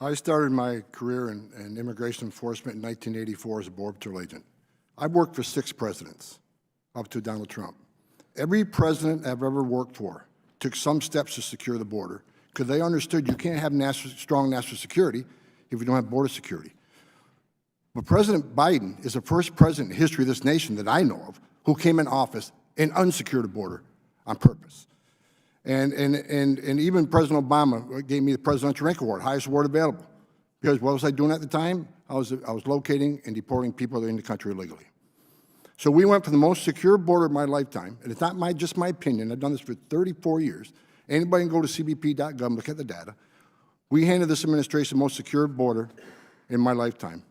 I started my career in immigration enforcement in 1984 as a Border Patrol agent. I've worked for 6 presidents, up to Donald Trump. Every president I've ever worked for took some steps to secure the border because they understood you can't have strong national security if you don't have border security. But President Biden is the first president in the history of this nation that I know of who came in office and unsecured the border on purpose. And even President Obama gave me the Presidential Rank Award, highest award available. Because what was I doing at the time? I was locating and deporting people that are in the country illegally. So we went for the most secure border of my lifetime, and it's not just my opinion. I've done this for 34 years. Anybody can go to cbp.gov and look at the data. We handed this administration the most secure border in my lifetime.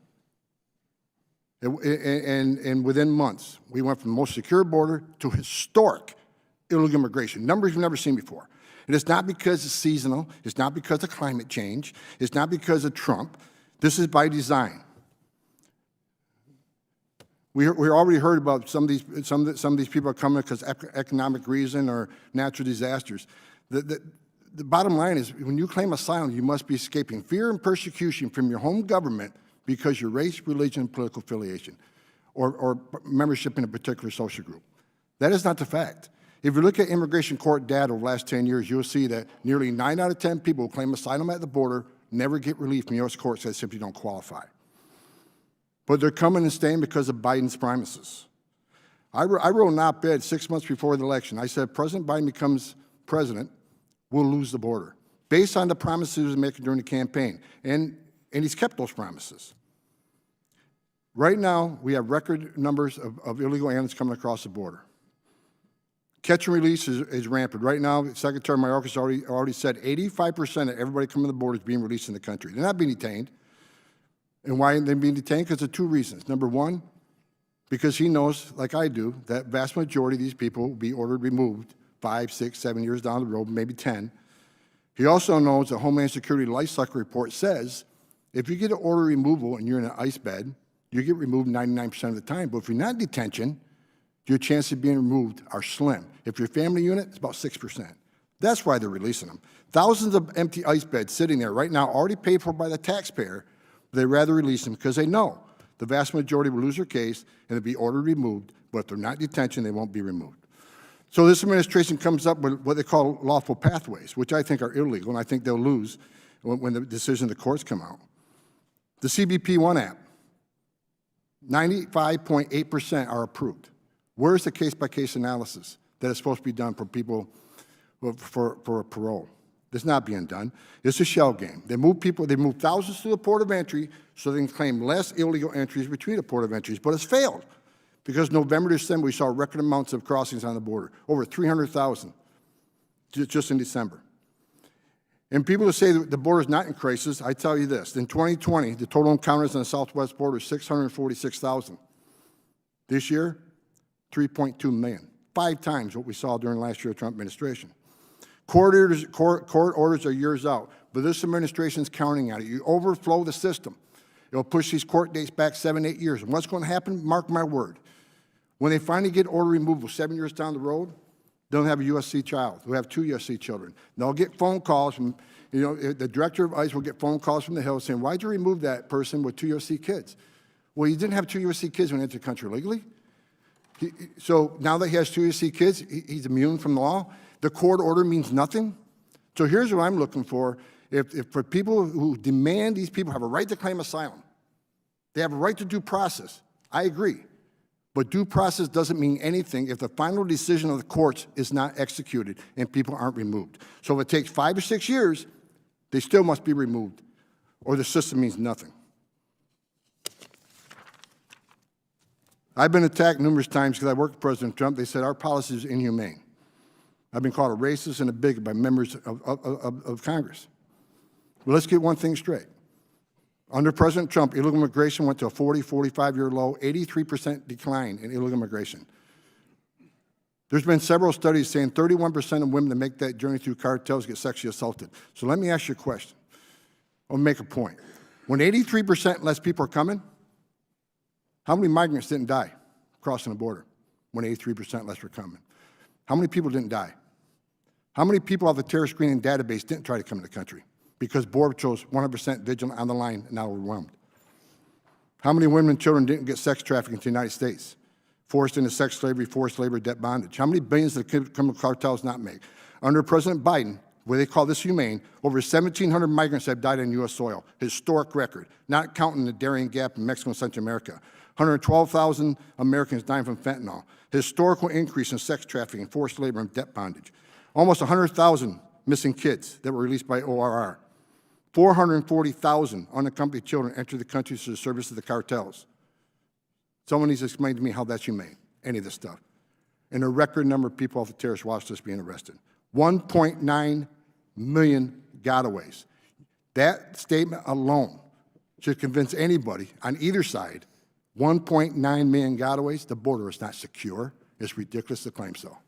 And within months, we went from the most secure border to historic illegal immigration, numbers we've never seen before. And it's not because it's seasonal, it's not because of climate change, it's not because of Trump. This is by design. We already heard about some of these people are coming because of economic reason or natural disasters. The bottom line is, when you claim asylum, you must be escaping fear and persecution from your home government because of your race, religion, and political affiliation, or membership in a particular social group. That is not the fact. If you look at immigration court data over the last 10 years, you'll see that nearly 9 out of 10 people who claim asylum at the border never get relief from U.S. courts that simply don't qualify. But they're coming and staying because of Biden's promises. I wrote an op-ed 6 months before the election. I said, if President Biden becomes president, we'll lose the border, based on the promises he was making during the campaign. And he's kept those promises. Right now, we have record numbers of illegal aliens coming across the border. Catch and release is rampant. Right now, Secretary Mayorkas already said 85% of everybody coming to the border is being released in the country. They're not being detained. And why are they being detained? Because of 2 reasons. Number one, because he knows, like I do, that vast majority of these people will be ordered removed 5, 6, 7 years down the road, maybe 10. He also knows the Homeland Security Life Cycle Report says if you get an order removal and you're in an ICE bed, you get removed 99% of the time. But if you're not in detention, your chances of being removed are slim. If you're a family unit, it's about 6%. That's why they're releasing them. Thousands of empty ICE beds sitting there right now, already paid for by the taxpayer. They'd rather release them because they know the vast majority will lose their case and they'll be ordered removed, but if they're not in detention, they won't be removed. So this administration comes up with what they call lawful pathways, which I think are illegal, and I think they'll lose when the decision of the courts come out. The CBP One app, 95.8% are approved. Where's the case-by-case analysis that is supposed to be done for people for a parole? It's not being done. It's a shell game. They move people, they move thousands to the port of entry so they can claim less illegal entries between the port of entries, but it's failed because November, December, we saw record amounts of crossings on the border, over 300,000 just in December. And people who say that the border is not in crisis, I tell you this, in 2020, the total encounters on the southwest border is 646,000. This year, 3.2 million, 5 times what we saw during last year's Trump administration. Court orders are years out, but this administration's counting on it. You overflow the system. It'll push these court dates back 7, 8 years. And what's going to happen? Mark my word. When they finally get order removal 7 years down the road, they'll have a USC child. They'll have 2 USC children. They'll get phone calls from, the director of ICE will get phone calls from the Hill saying, why'd you remove that person with 2 USC kids? Well, he didn't have 2 USC kids when he entered the country legally. So now that he has 2 USC kids, he's immune from the law. The court order means nothing. So here's what I'm looking for. If for people who demand these people have a right to claim asylum, they have a right to due process. I agree. But due process doesn't mean anything if the final decision of the courts is not executed and people aren't removed. So if it takes 5 or 6 years, they still must be removed, or the system means nothing. I've been attacked numerous times because I worked with President Trump. They said our policy is inhumane. I've been called a racist and a bigot by members of Congress. Well, let's get one thing straight. Under President Trump, illegal immigration went to a 40, 45-year low, 83% decline in illegal immigration. There's been several studies saying 31% of women that make that journey through cartels get sexually assaulted. So let me ask you a question. I'll make a point. When 83% less people are coming, how many migrants didn't die crossing the border when 83% less were coming? How many people didn't die? How many people off the terrorist screening database didn't try to come to the country? because Border Patrol's 100% vigilant on the line and not overwhelmed. How many women and children didn't get sex trafficking to the United States? Forced into sex slavery, forced labor, debt bondage. How many billions did the criminal cartels not make? Under President Biden, where they call this humane, over 1,700 migrants have died on U.S. soil. Historic record, not counting the Darien Gap in Mexico and Central America. 112,000 Americans dying from fentanyl. Historical increase in sex trafficking, forced labor, and debt bondage. Almost 100,000 missing kids that were released by ORR. 440,000 unaccompanied children entered the country through the service of the cartels. Someone needs to explain to me how that's humane, any of this stuff. And a record number of people off the terrorist watch list being arrested. 1.9 million gotaways. That statement alone should convince anybody on either side, 1.9 million gotaways, the border is not secure. It's ridiculous to claim so.